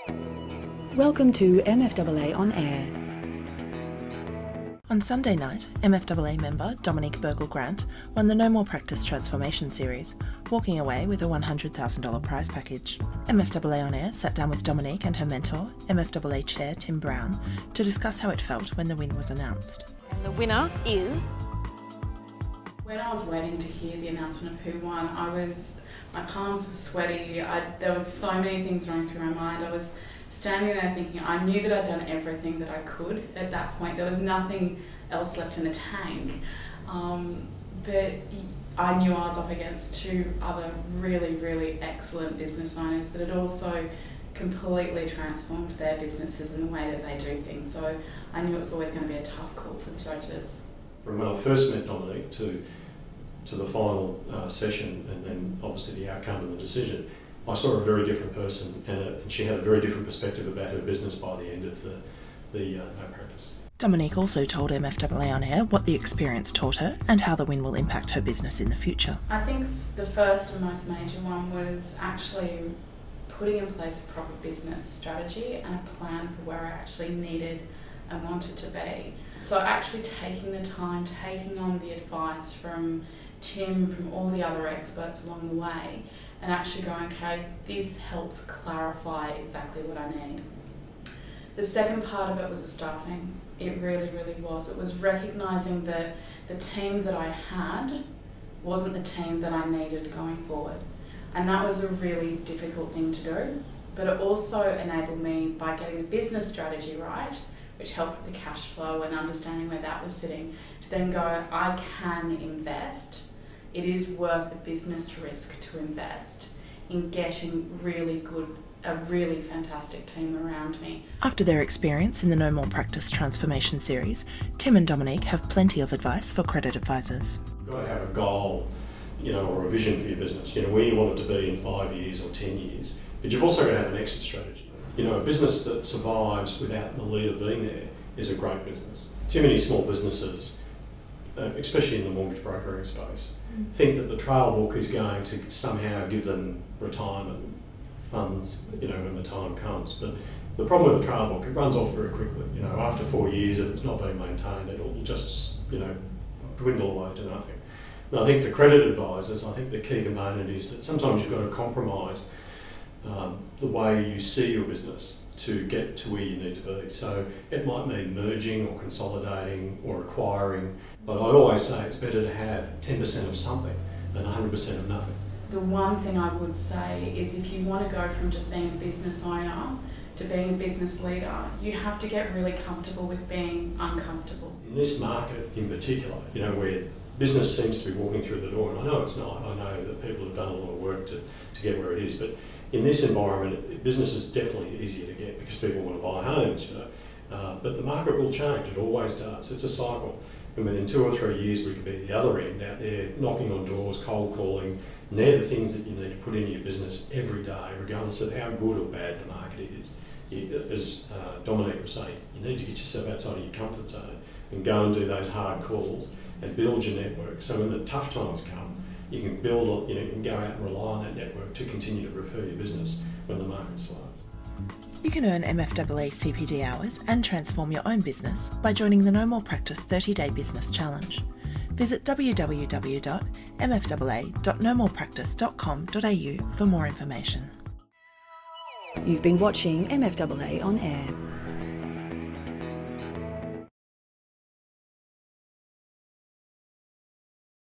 Welcome to MFAA On Air. On Sunday night, MFAA member Dominique Bergel-Grant won the No More Practice Transformation Series, walking away with a $100,000 prize package. MFAA On Air sat down with Dominique and her mentor, MFAA Chair Tim Brown, to discuss how it felt when the win was announced. And the winner is... When I was waiting to hear the announcement of who won, my palms were sweaty. There was so many things running through my mind. I was standing there thinking, I knew that I'd done everything that I could at that point. There was nothing else left in the tank. But I knew I was up against two other really, really excellent business owners that had also completely transformed their businesses in the way that they do things. So I knew it was always going to be a tough call for the judges. From when I first met Dominique to the final session, and then obviously the outcome and the decision, I saw a very different person, and she had a very different perspective about her business by the end of the no practice. Dominique also told MFAA On Air what the experience taught her and how the win will impact her business in the future. I think the first and most major one was actually putting in place a proper business strategy and a plan for where I actually needed and wanted to be. So actually taking the time, taking on the advice from Tim, from all the other experts along the way, and actually going, okay, this helps clarify exactly what I need. The second part of it was the staffing. It really, really was. It was recognising that the team that I had wasn't the team that I needed going forward. And that was a really difficult thing to do, but it also enabled me, by getting the business strategy right, which helped with the cash flow and understanding where that was sitting, to then go, I can invest. It is worth the business risk to invest in getting a really fantastic team around me. After their experience in the No More Practice Transformation Series, Tim and Dominique have plenty of advice for credit advisors. You've got to have a goal, or a vision for your business, where you want it to be in 5 years or 10 years. But you've also got to have an exit strategy. A business that survives without the leader being there is a great business. Too many small businesses, especially in the mortgage brokering space, think that the trail book is going to somehow give them retirement funds, when the time comes. But the problem with the trail book, it runs off very quickly. After 4 years, if it's not being maintained, it'll just, dwindle away to nothing. And I think for credit advisors, I think the key component is that sometimes you've got to compromise the way you see your business to get to where you need to be. So it might mean merging or consolidating or acquiring, but I always say it's better to have 10% of something than 100% of nothing. The one thing I would say is, if you want to go from just being a business owner to being a business leader, you have to get really comfortable with being uncomfortable. In this market in particular, where business seems to be walking through the door, and I know it's not, I know that people have done a lot of work to get where it is, but in this environment, business is definitely easier to get because people want to buy homes, but the market will change, it always does. It's a cycle, and within 2 or 3 years we could be at the other end, out there knocking on doors, cold calling, and they're the things that you need to put into your business every day, regardless of how good or bad the market is. As Dominique was saying, you need to get yourself outside of your comfort zone and go and do those hard calls and build your network. So when the tough times come, you can build, you can go out and rely on that network to continue to refer your business when the market slows. You can earn MFAA CPD hours and transform your own business by joining the No More Practice 30-Day Business Challenge. Visit www.mfaa.nomorepractice.com.au for more information. You've been watching MFAA On Air.